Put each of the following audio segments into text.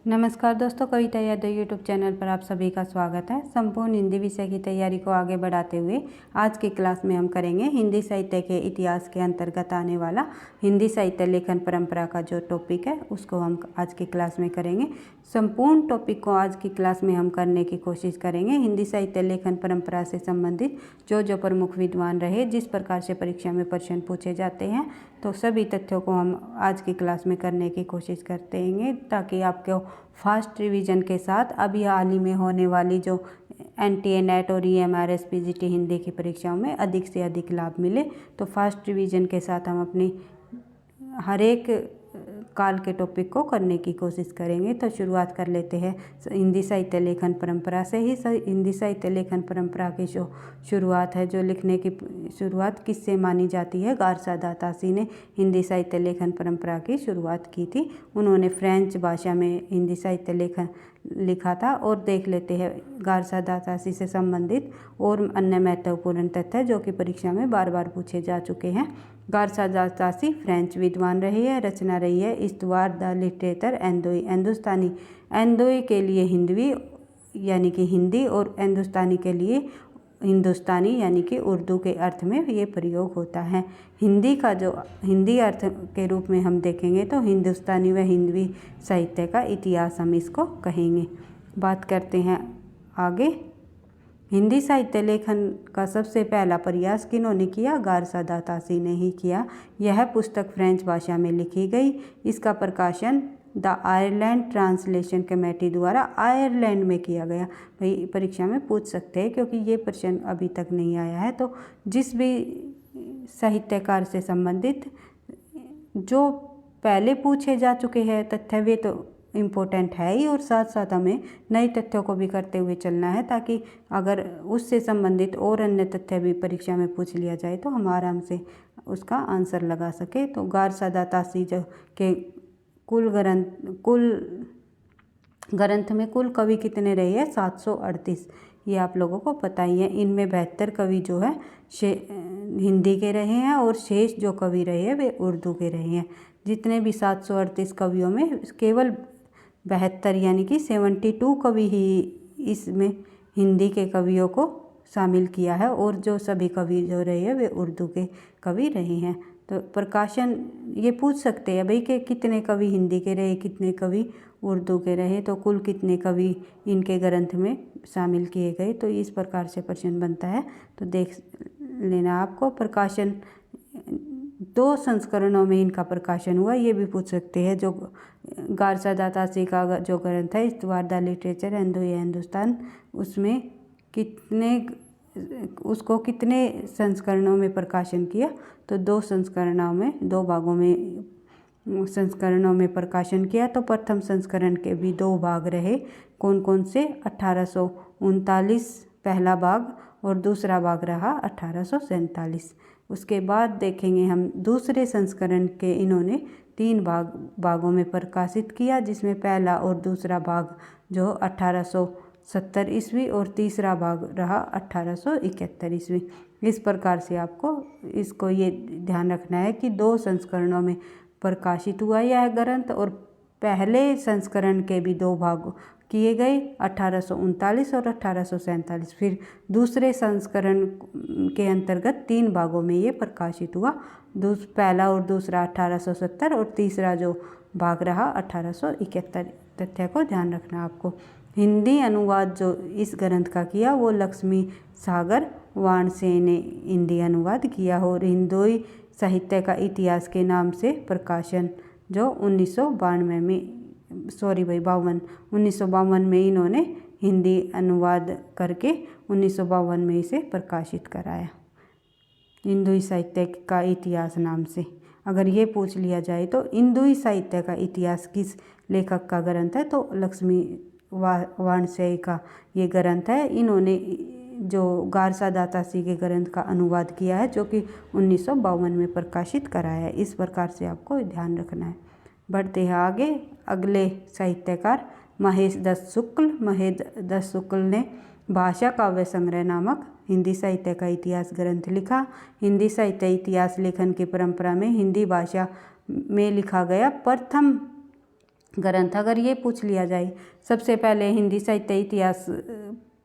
नमस्कार दोस्तों, कविता Yadav YouTube channel पर आप सभी का स्वागत है। संपूर्ण हिंदी विषय की तैयारी को आगे बढ़ाते हुए आज की क्लास में हम करेंगे हिंदी साहित्य के इतिहास के अंतर्गत आने वाला हिंदी साहित्य लेखन परंपरा का जो टॉपिक है उसको हम आज की क्लास में करेंगे। संपूर्ण टॉपिक को आज की क्लास में हम करने की कोशिश करेंगे। हिंदी साहित्य लेखन परंपरा से संबंधित जो प्रमुख विद्वान रहे, जिस प्रकार से परीक्षा में प्रश्न पूछे जाते हैं, तो सभी तथ्यों को हम आज की क्लास में करने की कोशिश करते हैं ताकि आपको फास्ट रिवीजन के साथ अभी हाल ही में होने वाली जो NTA NET और EMRS PGT हिंदी की परीक्षाओं में अधिक से अधिक लाभ मिले। तो फास्ट रिवीजन के साथ हम अपनी हर एक काल के टॉपिक को करने की कोशिश करेंगे। तो शुरुआत कर लेते हैं हिंदी साहित्य लेखन परंपरा से ही। हिंदी साहित्य लेखन परंपरा की जो शुरुआत है, जो लिखने की शुरुआत किससे मानी जाती है, गारसा दातासी ने हिंदी साहित्य लेखन परंपरा की शुरुआत की थी। उन्होंने फ्रेंच भाषा में हिंदी साहित्य लेखन लिखा था। और देख लेते हैं गारसा दातासी से संबंधित और अन्य महत्वपूर्ण तथ्य जो कि परीक्षा में बार बार पूछे जा चुके हैं। गारसा दातासी फ्रेंच विद्वान रही है। रचना रही है इस्तवार द लिटरेचर एंदोई। हिंदुस्तानी एंदोई के लिए हिंदवी यानी कि हिंदी और हिंदुस्तानी के लिए हिंदुस्तानी यानी कि उर्दू के अर्थ में ये प्रयोग होता है। हिंदी का जो हिंदी अर्थ के रूप में हम देखेंगे तो हिंदुस्तानी व हिंदवी साहित्य का इतिहास हम इसको कहेंगे। बात करते हैं आगे। हिंदी साहित्य लेखन का सबसे पहला प्रयास किन्होंने किया? गारसा दातासी ने ही किया। यह पुस्तक फ्रेंच भाषा में लिखी गई। इसका प्रकाशन द आयरलैंड ट्रांसलेशन कमेटी द्वारा आयरलैंड में किया गया। भाई परीक्षा में पूछ सकते हैं क्योंकि ये प्रश्न अभी तक नहीं आया है। तो जिस भी साहित्यकार से संबंधित जो पहले पूछे जा चुके हैं तथ्य वे तो इम्पोर्टेंट है ही, और साथ साथ हमें नए तथ्यों को भी करते हुए चलना है ताकि अगर उससे संबंधित और अन्य तथ्य भी परीक्षा में पूछ लिया जाए तो हम आराम से उसका आंसर लगा सके। तो गारसा दातासी जो के कुल ग्रंथ में कुल कवि कितने रहे हैं? 738। ये आप लोगों को पता ही है। इनमें 72 कवि जो है हिंदी के रहे हैं और शेष जो कवि रहे हैं वे उर्दू के रहे हैं। जितने भी 738 कवियों में केवल 72 यानी कि 72 कवि ही इसमें हिंदी के कवियों को शामिल किया है, और जो सभी कवि जो रहे हैं वे उर्दू के कवि रहे हैं। तो प्रकाशन ये पूछ सकते हैं भाई कि कितने कवि हिंदी के रहे, कितने कवि उर्दू के रहे, तो कुल कितने कवि इनके ग्रंथ में शामिल किए गए। तो इस प्रकार से प्रश्न बनता है, तो देख लेना आपको। प्रकाशन 2 संस्करणों में इनका प्रकाशन हुआ, ये भी पूछ सकते हैं। जो गारसा दातासी का जो ग्रंथ है इस्तवार द लिटरेचर एंदोई हिंदुस्तान, उसमें कितने संस्करणों में प्रकाशन किया? तो 2 संस्करणों में, 2 भागों में संस्करणों में प्रकाशन किया। तो प्रथम संस्करण के भी 2 भाग रहे। कौन कौन से? 1839 पहला भाग और दूसरा भाग रहा 1847। उसके बाद देखेंगे हम दूसरे संस्करण के इन्होंने 3 भागों में प्रकाशित किया, जिसमें पहला और दूसरा भाग जो 1870 ईस्वी और तीसरा भाग रहा 1871 ईस्वी। इस प्रकार से आपको इसको ये ध्यान रखना है कि 2 संस्करणों में प्रकाशित हुआ यह ग्रंथ, और पहले संस्करण के भी 2 भाग किए गए 1839 और 1847। फिर दूसरे संस्करण के अंतर्गत 3 भागों में ये प्रकाशित हुआ। पहला और दूसरा 1870 और तीसरा जो भाग रहा 1871। तथ्य को ध्यान रखना आपको। हिंदी अनुवाद जो इस ग्रंथ का किया वो लक्ष्मी सागर वाणसे ने हिंदी अनुवाद किया, और हिंदोई साहित्य का इतिहास के नाम से प्रकाशन जो 1952 में इन्होंने हिंदी अनुवाद करके 1952 में इसे प्रकाशित कराया, हिंदुई साहित्य का इतिहास नाम से। अगर ये पूछ लिया जाए तो हिंदुई साहित्य का इतिहास किस लेखक का ग्रंथ है? तो लक्ष्मी वाणसे का ये ग्रंथ है। इन्होंने जो गारसा दातासी के ग्रंथ का अनुवाद किया है, जो कि 1952 में प्रकाशित कराया है। इस प्रकार से आपको ध्यान रखना है। बढ़ते हैं आगे। अगले साहित्यकार महेश दत्त शुक्ल ने भाषा काव्य संग्रह नामक हिंदी साहित्य का इतिहास ग्रंथ लिखा। हिंदी साहित्य इतिहास लेखन की परंपरा में हिंदी भाषा में लिखा गया प्रथम ग्रंथ अगर ये पूछ लिया जाए सबसे पहले हिंदी साहित्य इतिहास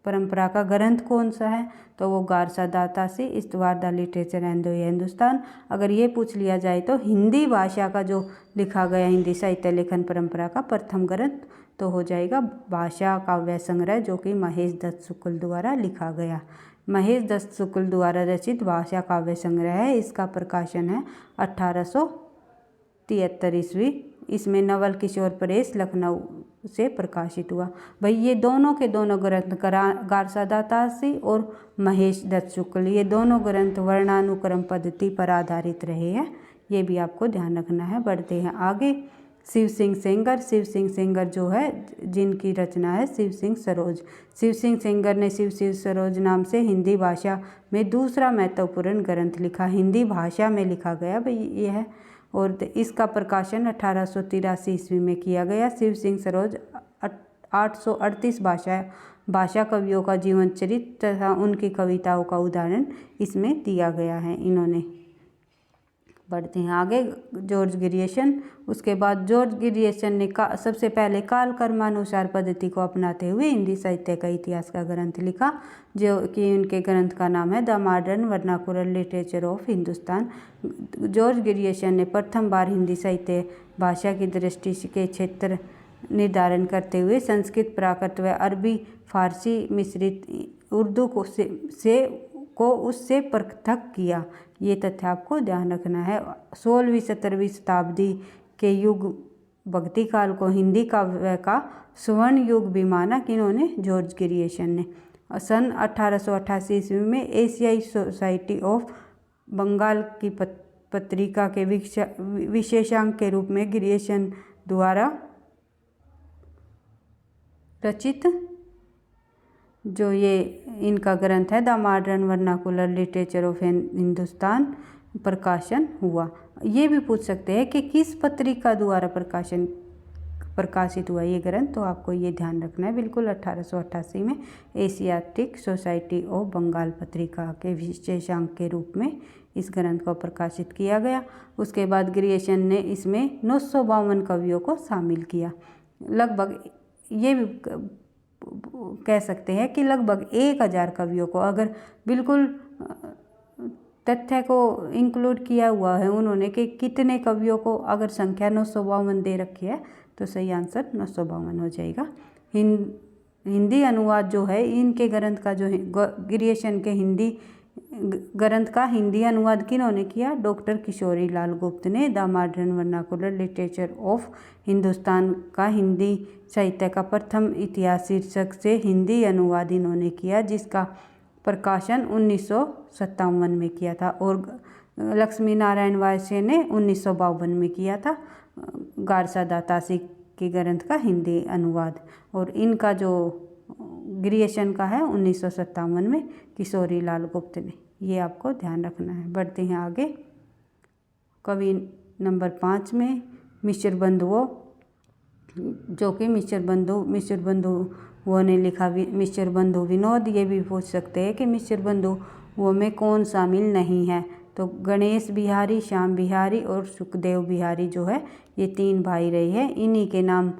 परंपरा का ग्रंथ कौन सा है, तो वो गारसा दातासी इस्तवार the literature and the Hindustan. अगर ये पूछ लिया जाए तो हिंदी भाषा का जो लिखा गया हिंदी साहित्य लेखन परंपरा का प्रथम ग्रंथ तो हो जाएगा भाषा काव्य संग्रह, जो कि महेश दत्त शुक्ल द्वारा लिखा गया। महेश दत्त शुक्ल द्वारा रचित भाषा काव्य संग्रह है। इसका प्रकाशन है 1873 ईस्वी। इसमें नवल किशोर प्रेस लखनऊ से प्रकाशित हुआ। भाई ये दोनों के दोनों ग्रंथ गारसा दातासी और महेश दत्त शुक्ल, ये दोनों ग्रंथ वर्णानुक्रम पद्धति पर आधारित रहे हैं, ये भी आपको ध्यान रखना है। बढ़ते हैं आगे। शिव सिंह सेंगर। शिव सिंह सेंगर जो है जिनकी रचना है शिव सिंह सरोज। शिव सिंह सेंगर ने शिव सरोज नाम से हिंदी भाषा में दूसरा महत्वपूर्ण ग्रंथ लिखा। हिंदी भाषा में लिखा गया भाई ये है, और इसका प्रकाशन 1883 ईस्वी में किया गया। शिव सिंह सरोज 838 भाषा कवियों का जीवन चरित्र तथा उनकी कविताओं का उदाहरण इसमें दिया गया है इन्होंने। बढ़ते हैं आगे। George Grierson. उसके बाद जॉर्ज ग्रियर्सन ने सबसे पहले काल कर्मानुसार पद्धति को अपनाते हुए हिंदी साहित्य का इतिहास का ग्रंथ लिखा, जो कि उनके ग्रंथ का नाम है the modern vernacular literature of Hindustan. George Grierson ने प्रथम बार हिंदी साहित्य भाषा की दृष्टि के क्षेत्र निर्धारण करते हुए संस्कृत, प्राकृत व अरबी फारसी मिश्रित उर्दू को उससे पृथक किया। ये तथ्य आपको ध्यान रखना है। 16वीं 17वीं शताब्दी के युग भक्ति काल को हिंदी काव्य का स्वर्ण युग भी माना किन्होंने, जॉर्ज ग्रियर्सन ने। सन 1888 ईस्वी में एशियाई सोसाइटी ऑफ बंगाल की पत्रिका के विशेषांक के रूप में ग्रियर्सन द्वारा रचित जो ये इनका ग्रंथ है the modern vernacular literature of Hindustan प्रकाशन हुआ। ये भी पूछ सकते हैं कि किस पत्रिका द्वारा प्रकाशित हुआ ये ग्रंथ, तो आपको ये ध्यान रखना है बिल्कुल। 1888 में एशियाटिक सोसाइटी ऑफ बंगाल पत्रिका के विशेषांक के रूप में इस ग्रंथ को प्रकाशित किया गया। उसके बाद ग्रियर्सन ने इसमें 952 कवियों को शामिल किया। लगभग ये भी कह सकते हैं कि लगभग 1000 कवियों को, अगर बिल्कुल तथ्य को इंक्लूड किया हुआ है उन्होंने कि कितने कवियों को, अगर संख्या 952 दे रखी है तो सही आंसर 952 हो जाएगा। हिंदी अनुवाद जो है इनके ग्रंथ का जो है ग्रियर्सन के हिंदी ग्रंथ का हिंदी अनुवाद किन्होंने किया, डॉक्टर किशोरी लाल गुप्त ने the modern vernacular literature of Hindustan का हिंदी साहित्य का प्रथम इतिहास शीर्षक से हिंदी अनुवाद इन्होंने किया, जिसका प्रकाशन 1957 में किया था, और लक्ष्मी नारायण वायसे ने 1952 में किया था गारसा दातासी के ग्रंथ का हिंदी अनुवाद, और इनका जो ग्रियर्सन का है 1957 में किशोरी लाल गुप्त ने। ये आपको ध्यान रखना है। बढ़ते हैं आगे। कवि नंबर 5 में मिश्र बंधुओं, जो कि मिश्र बंधुओं ने लिखा मिश्र बंधु विनोद। ये भी पूछ सकते हैं कि मिश्र बंधुओं में कौन शामिल नहीं है, तो गणेश बिहारी, श्याम बिहारी और सुखदेव बिहारी जो है ये 3 भाई रहे हैं। इन्हीं के नाम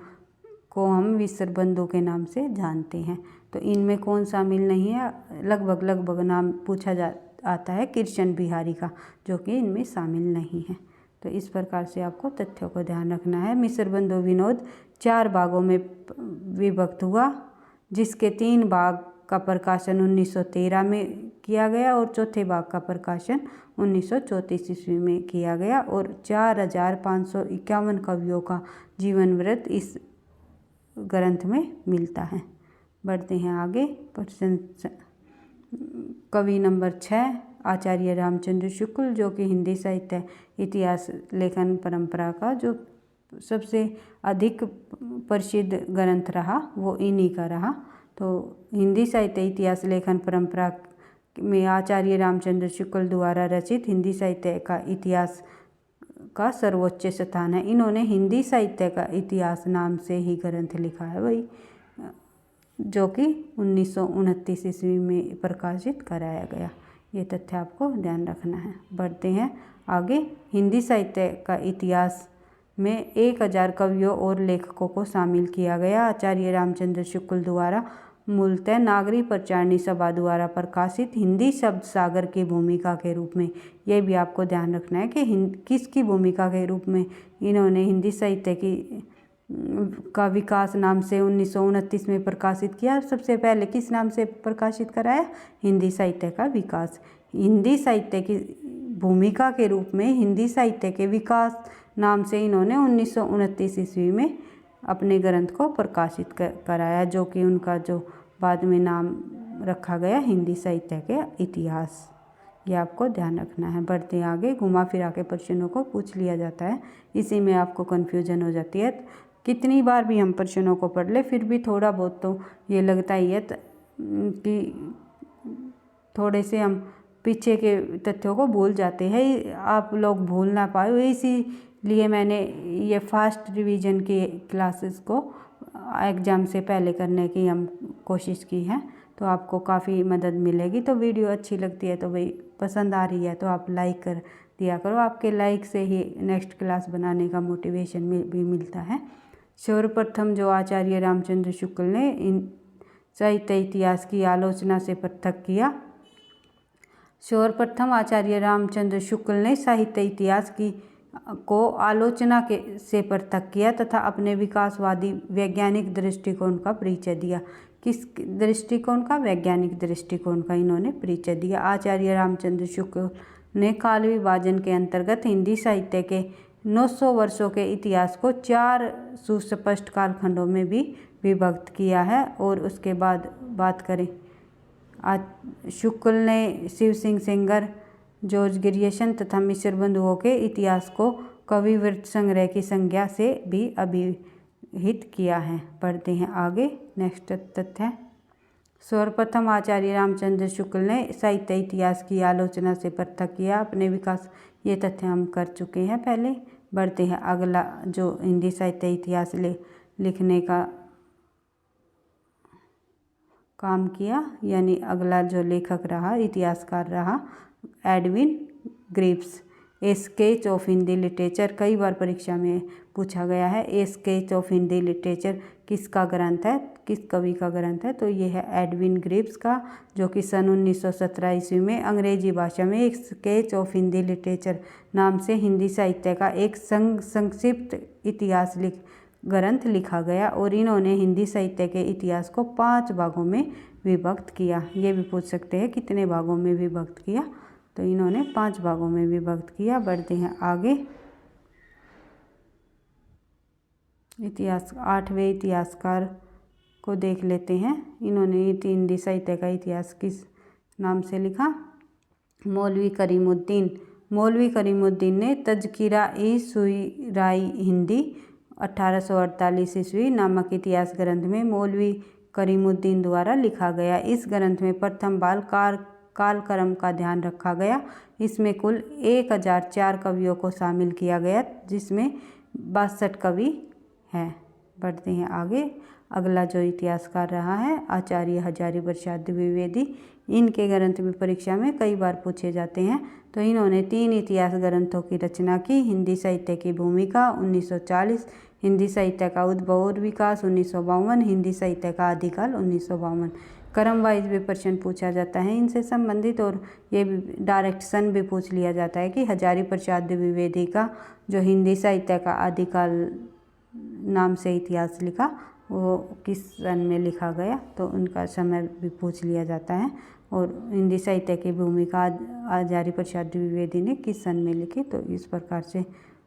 को हम मिश्र बंधु के नाम से जानते हैं। तो इनमें कौन शामिल नहीं है, लगभग नाम पूछा आता है कृष्ण बिहारी का, जो कि इनमें शामिल नहीं है। तो इस प्रकार से आपको तथ्यों को ध्यान रखना है। मिश्र बंधु विनोद 4 भागों में विभक्त हुआ, जिसके 3 भाग का प्रकाशन 1913 में किया गया और चौथे भाग का प्रकाशन 1934 ईस्वी में किया गया, और 4551 कवियों का जीवन वृत्त इस ग्रंथ में मिलता है। बढ़ते हैं आगे। कवि नंबर 6 आचार्य रामचंद्र शुक्ल, जो कि हिंदी साहित्य इतिहास लेखन परंपरा का जो सबसे अधिक प्रसिद्ध ग्रंथ रहा वो इन्हीं का रहा। तो हिंदी साहित्य इतिहास लेखन परंपरा में आचार्य रामचंद्र शुक्ल द्वारा रचित हिंदी साहित्य का इतिहास का सर्वोच्च स्थान है। इन्होंने हिंदी साहित्य का इतिहास नाम से ही ग्रंथ लिखा है भाई, जो कि 1929 ईस्वी में प्रकाशित कराया गया। ये तथ्य आपको ध्यान रखना है। बढ़ते हैं आगे। हिंदी साहित्य का इतिहास में 1000 कवियों और लेखकों को शामिल किया गया। आचार्य रामचंद्र शुक्ल द्वारा मूलतः नागरी प्रचारणी सभा द्वारा प्रकाशित हिंदी शब्द सागर की भूमिका के रूप में, ये भी आपको ध्यान रखना है कि किसकी भूमिका के रूप में इन्होंने हिंदी साहित्य का विकास नाम से 1929 में प्रकाशित किया। सबसे पहले किस नाम से प्रकाशित कराया? हिंदी साहित्य का विकास। हिंदी साहित्य की भूमिका के रूप में हिंदी साहित्य के विकास नाम से इन्होंने 1929 ईस्वी में अपने ग्रंथ को प्रकाशित कराया, जो कि उनका जो बाद में नाम रखा गया हिंदी साहित्य के इतिहास। ये आपको ध्यान रखना है। बढ़ते आगे, घुमा फिरा के प्रश्नों को पूछ लिया जाता है, इसी में आपको कन्फ्यूजन हो जाती है। कितनी बार भी हम प्रश्नों को पढ़ ले फिर भी थोड़ा बहुत तो ये लगता ही है कि थोड़े से हम पीछे के तथ्यों को भूल जाते हैं। आप लोग भूल ना पाए, इसीलिए मैंने ये फास्ट रिवीजन की क्लासेस को एग्ज़ाम से पहले करने की हम कोशिश की है, तो आपको काफ़ी मदद मिलेगी। तो वीडियो अच्छी लगती है तो भाई पसंद आ रही है तो आप लाइक कर दिया करो। आपके लाइक से ही नेक्स्ट क्लास बनाने का मोटिवेशन भी मिलता है। सर्वप्रथम जो आचार्य रामचंद्र शुक्ल ने इन साहित्य इतिहास की आलोचना से पृथक किया। सर्वप्रथम आचार्य रामचंद्र शुक्ल ने साहित्य इतिहास को आलोचना से पृथक किया तथा अपने विकासवादी वैज्ञानिक दृष्टिकोण का परिचय दिया। किस दृष्टिकोण का? वैज्ञानिक दृष्टिकोण का इन्होंने परिचय दिया। आचार्य रामचंद्र शुक्ल ने काल विभाजन के अंतर्गत हिंदी साहित्य के 900 वर्षों के इतिहास को 4 सुस्पष्ट कालखंडों में भी विभक्त किया है। और उसके बाद बात करें, शुक्ल ने शिव सिंह सेंगर, जॉर्ज ग्रियर्सन तथा मिश्र बंधुओं के इतिहास को कविवृत्त संग्रह की संज्ञा से भी अभिहित किया है। पढ़ते हैं आगे। नेक्स्ट तथ्य है, सर्वप्रथम आचार्य रामचंद्र शुक्ल ने साहित्य इतिहास की आलोचना से पृथक किया अपने विकास। ये तथ्य हम कर चुके हैं पहले। बढ़ते हैं अगला, जो हिंदी साहित्य इतिहास लिखने का काम किया, यानी अगला जो लेखक रहा, इतिहासकार रहा, Edwin Greaves. A sketch of Hindi literature कई बार परीक्षा में पूछा गया है। ए स्केच ऑफ हिंदी लिटरेचर किसका ग्रंथ है, किस कवि का ग्रंथ है? तो ये है एडविन ग्रीव्स का, जो कि सन 1917 ईस्वी में अंग्रेजी भाषा में एक स्केच ऑफ हिंदी लिटरेचर नाम से हिंदी साहित्य का एक संक्षिप्त इतिहास ग्रंथ लिखा गया। और इन्होंने हिंदी साहित्य के इतिहास को 5 भागों में विभक्त किया। ये भी पूछ सकते हैं कितने भागों में विभक्त किया, तो इन्होंने 5 भागों में विभक्त किया। बढ़ते हैं आगे, इतिहास 8वें इतिहासकार को देख लेते हैं। इन्होंने हिंदी साहित्य का इतिहास किस नाम से लिखा? मौलवी करीमुद्दीन। मौलवी करीमुद्दीन ने तज़किरा-ए-शुअराए हिंदी 1848 ईस्वी नामक इतिहास ग्रंथ में मौलवी करीमुद्दीन द्वारा लिखा गया। इस ग्रंथ में प्रथम बार कालक्रम का ध्यान रखा गया। इसमें कुल 1004 कवियों को शामिल किया गया, जिसमें 62 कवि हैं। बढ़ते हैं आगे, अगला जो इतिहासकार रहा है आचार्य हजारी प्रसाद द्विवेदी। इनके ग्रंथ भी परीक्षा में कई बार पूछे जाते हैं। तो इन्होंने 3 इतिहास ग्रंथों की रचना की। हिंदी साहित्य की भूमिका 1940, हिंदी साहित्य का उद्भव और विकास 1952, हिंदी साहित्य का आदिकाल 1952। क्रम वाइज भी प्रश्न पूछा जाता है इनसे संबंधित, और ये डायरेक्शन भी पूछ लिया जाता है कि हजारी प्रसाद द्विवेदी का जो हिंदी साहित्य का आदिकाल नाम से इतिहास लिखा वो किस सन में लिखा गया, तो उनका समय भी पूछ लिया जाता है। और हिंदी साहित्य की भूमिका हजारी प्रसाद द्विवेदी ने किस सन में लिखी, तो इस प्रकार से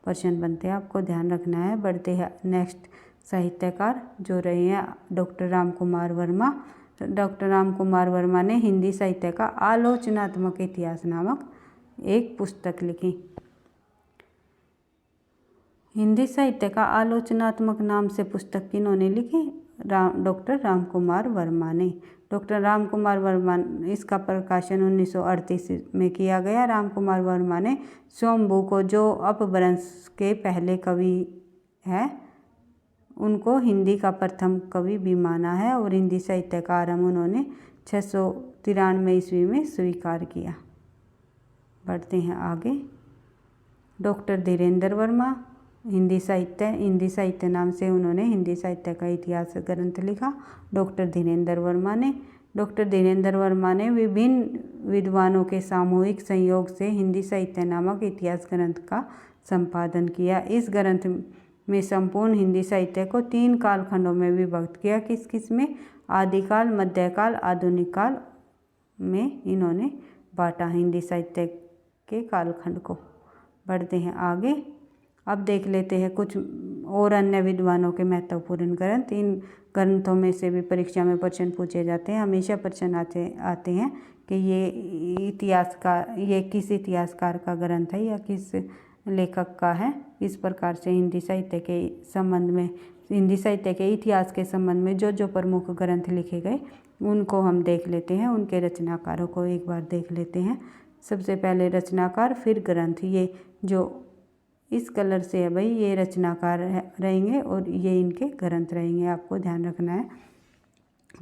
प्रश्न बनते हैं, आपको ध्यान रखना है। बढ़ते हैं नेक्स्ट साहित्यकार जो रहे हैं डॉक्टर राम कुमार वर्मा। डॉक्टर राम कुमार वर्मा ने हिंदी साहित्य का आलोचनात्मक इतिहास नामक एक पुस्तक लिखी। हिंदी साहित्य का आलोचनात्मक नाम से पुस्तक किन्होंने लिखी? डॉक्टर राम कुमार वर्मा ने। डॉक्टर राम कुमार वर्मा, इसका प्रकाशन 1938 में किया गया। राम कुमार वर्मा ने सोमबू को, जो अपभ्रंश के पहले कवि है, उनको हिंदी का प्रथम कवि भी माना है। और हिंदी साहित्य का आरंभ उन्होंने 693 ईस्वी में स्वीकार किया। बढ़ते हैं आगे, डॉक्टर धीरेन्द्र वर्मा। हिंदी साहित्य नाम से उन्होंने हिंदी साहित्य का इतिहास ग्रंथ लिखा। डॉक्टर धीरेन्द्र वर्मा ने विभिन्न विद्वानों के सामूहिक संयोग से हिंदी साहित्य नामक इतिहास ग्रंथ का संपादन किया। इस ग्रंथ में संपूर्ण हिंदी साहित्य को 3 कालखंडों में विभक्त किया। किस में? आदिकाल, मध्यकाल, आधुनिक काल में इन्होंने बांटा हिंदी साहित्य के कालखंड को। बढ़ते हैं आगे। अब देख लेते हैं कुछ और अन्य विद्वानों के महत्वपूर्ण ग्रंथ। इन ग्रंथों में से भी परीक्षा में प्रश्न पूछे जाते हैं। हमेशा प्रश्न आते हैं कि ये किस इतिहासकार का ग्रंथ है या किस लेखक का है। इस प्रकार से हिंदी साहित्य के इतिहास के संबंध में जो प्रमुख ग्रंथ लिखे गए उनको हम देख लेते हैं। उनके रचनाकारों को एक बार देख लेते हैं। सबसे पहले रचनाकार, फिर ग्रंथ। ये जो इस कलर से है भाई, ये रचनाकार रहेंगे और ये इनके ग्रंथ रहेंगे, आपको ध्यान रखना है।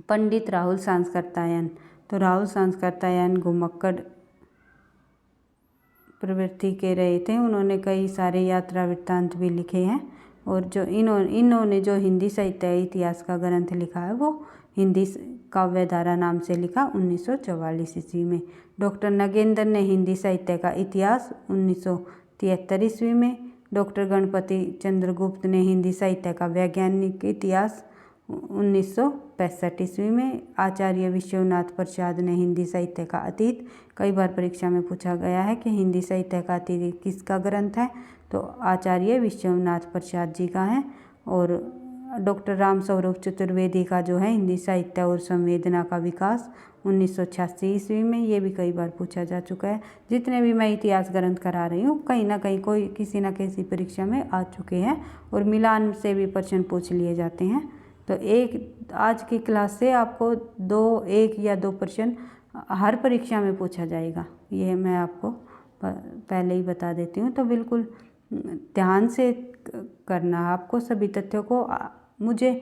पंडित राहुल सांस्कृतायन। तो राहुल सांस्कृतायन घुमक्कड़ प्रवृत्ति के रहे थे। उन्होंने कई सारे यात्रा वृत्तांत भी लिखे हैं। और जो इन्होंने जो हिंदी साहित्य इतिहास का ग्रंथ लिखा है वो हिंदी काव्यधारा नाम से लिखा 1944 ईस्वी में। डॉक्टर नगेंद्र ने हिंदी साहित्य का इतिहास 1973 ईस्वी में। डॉक्टर गणपति चंद्रगुप्त ने हिंदी साहित्य का वैज्ञानिक इतिहास 1965 ईस्वी में। आचार्य विश्वनाथ प्रसाद ने हिंदी साहित्य का अतीत। कई बार परीक्षा में पूछा गया है कि हिंदी साहित्य का अतीत किसका ग्रंथ है, तो आचार्य विश्वनाथ प्रसाद जी का है। और डॉक्टर राम स्वरूप चतुर्वेदी का जो है हिंदी साहित्य और संवेदना का विकास 1986 ईस्वी में। ये भी कई बार पूछा जा चुका है। जितने भी मैं इतिहास ग्रंथ करा रही हूँ कहीं ना कहीं कोई किसी न किसी परीक्षा में आ चुके हैं और मिलान से भी प्रश्न पूछ लिए जाते हैं। तो आज की क्लास से आपको 1 या 2 प्रश्न हर परीक्षा में पूछा जाएगा, यह मैं आपको पहले ही बता देती हूँ। तो बिल्कुल ध्यान से करना आपको सभी तथ्यों को। मुझे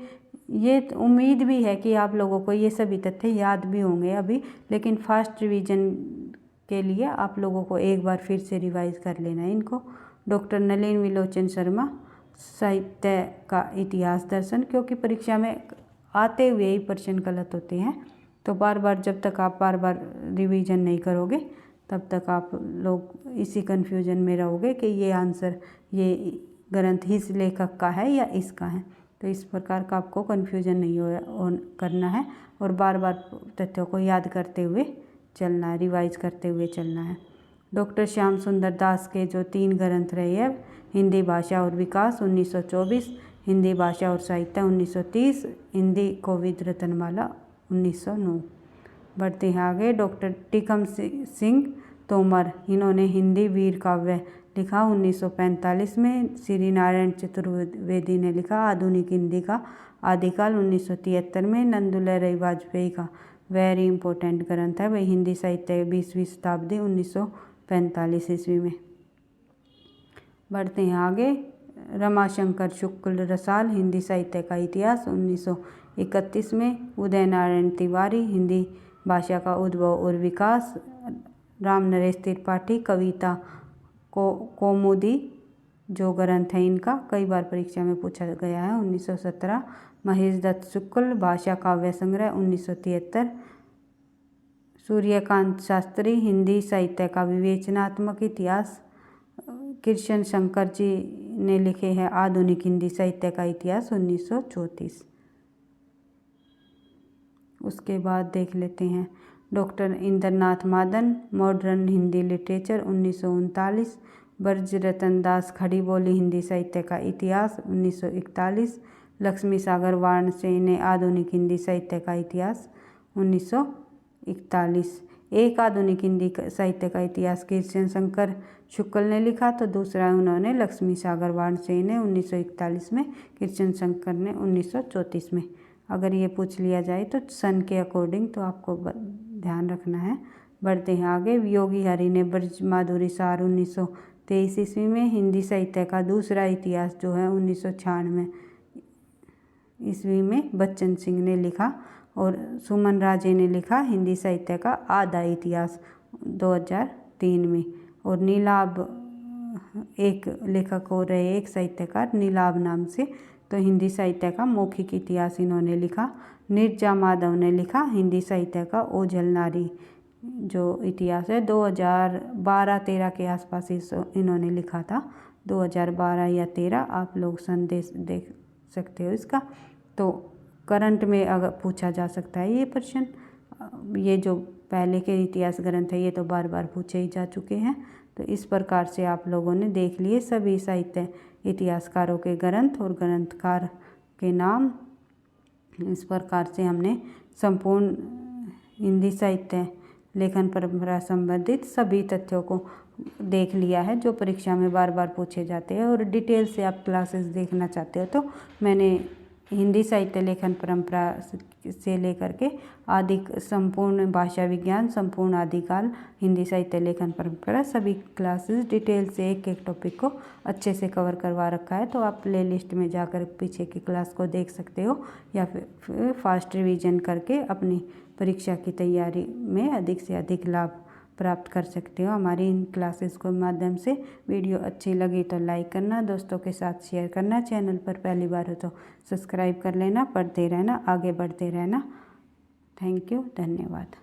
ये उम्मीद भी है कि आप लोगों को ये सभी तथ्य याद भी होंगे अभी, लेकिन फास्ट रिवीजन के लिए आप लोगों को एक बार फिर से रिवाइज कर लेना है इनको। डॉक्टर नलिन विलोचन शर्मा, साहित्य का इतिहास दर्शन, क्योंकि परीक्षा में आते हुए ही प्रश्न गलत होते हैं। तो जब तक आप बार बार रिवीजन नहीं करोगे तब तक आप लोग इसी कन्फ्यूजन में रहोगे कि ये ग्रंथ इस लेखक का है या इसका है। तो इस प्रकार का आपको कन्फ्यूजन नहीं करना है और बार बार तथ्यों को याद करते हुए चलना है, रिवाइज करते हुए चलना है। डॉक्टर श्याम सुंदर दास के जो 3 ग्रंथ रहे हैं, हिंदी भाषा और विकास 1924, हिंदी भाषा और साहित्य 1930, हिंदी कोविद रत्नमाला 1909। बढ़ते हैं आगे। डॉक्टर टीकम सिंह तोमर, इन्होंने हिंदी वीर काव्य लिखा 1945 में। श्री नारायण चतुर्वेदी ने लिखा आधुनिक हिंदी का आदिकाल 1973 में। नंदुलाल वाजपेयी का वेरी इंपॉर्टेंट ग्रंथ है वही हिंदी साहित्य 20वीं शताब्दी 1945 ईस्वी में। बढ़ते हैं आगे। रमाशंकर शुक्ल रसाल, हिंदी साहित्य का इतिहास 1931 में। उदय नारायण तिवारी, हिंदी भाषा का उद्भव और विकास। राम नरेश त्रिपाठी, कविता कौमुदी जो ग्रंथ है इनका, कई बार परीक्षा में पूछा गया है 1917। महेश दत्त शुक्ल, भाषा काव्य संग्रह 1973। सूर्यकांत शास्त्री, हिंदी साहित्य का विवेचनात्मक इतिहास। कृष्ण शंकर जी ने लिखे हैं आधुनिक हिंदी साहित्य का इतिहास 1934। उसके बाद देख लेते हैं doctor Indranath Madan, modern Hindi literature 1939। ब्रजरतन दास, खड़ी बोली हिंदी साहित्य का इतिहास 1941। लक्ष्मी सागर वाराणसी ने आधुनिक हिंदी साहित्य का इतिहास 1941। एक आधुनिक हिंदी साहित्य का इतिहास कृष्ण शंकर शुक्ल ने लिखा, तो दूसरा उन्होंने लक्ष्मी सागर वाराणसी ने 1941 में, कृष्ण शंकर ने 1934 में। अगर ये पूछ लिया जाए तो सन के अकॉर्डिंग तो आपको ध्यान रखना है। बढ़ते हैं आगे। योगी हरि ने ब्रज माधुरी सार 1923 ईस्वी में। हिंदी साहित्य का दूसरा इतिहास जो है 1996 ईस्वी में बच्चन सिंह ने लिखा। और सुमन राजे ने लिखा हिंदी साहित्य का आधा इतिहास 2003 में। और नीलाभ एक लेखक और रहे, एक साहित्यकार नीलाभ नाम से। तो हिंदी साहित्य का मौखिक इतिहास इन्होंने लिखा। नीरजा माधव ने लिखा हिंदी साहित्य का ओझल नारी जो इतिहास है 2012-13 के आसपास इन्होंने लिखा था। 2012 या 13 आप लोग संदेश देख सकते हो इसका। तो करंट में अगर पूछा जा सकता है ये प्रश्न। ये जो पहले के इतिहास ग्रंथ है ये तो बार बार पूछे ही जा चुके हैं। तो इस प्रकार से आप लोगों ने देख लिए सभी साहित्य इतिहासकारों के ग्रंथ और ग्रंथकार के नाम। इस प्रकार से हमने संपूर्ण हिंदी साहित्य लेखन परंपरा संबंधित सभी तथ्यों को देख लिया है जो परीक्षा में बार बार पूछे जाते हैं। और डिटेल से आप क्लासेस देखना चाहते हो तो मैंने हिंदी साहित्य लेखन परंपरा से लेकर के आदि संपूर्ण भाषा विज्ञान, संपूर्ण आदिकाल, हिंदी साहित्य लेखन परंपरा सभी क्लासेस डिटेल से एक एक टॉपिक को अच्छे से कवर करवा रखा है। तो आप प्ले लिस्ट में जाकर पीछे की क्लास को देख सकते हो या फिर फास्ट रिवीजन करके अपनी परीक्षा की तैयारी में अधिक से अधिक लाभ प्राप्त कर सकते हो। हमारी इन क्लासेस के माध्यम से वीडियो अच्छी लगी तो लाइक करना, दोस्तों के साथ शेयर करना, चैनल पर पहली बार हो तो सब्सक्राइब कर लेना, पढ़ते रहना, आगे बढ़ते रहना। थैंक यू, धन्यवाद।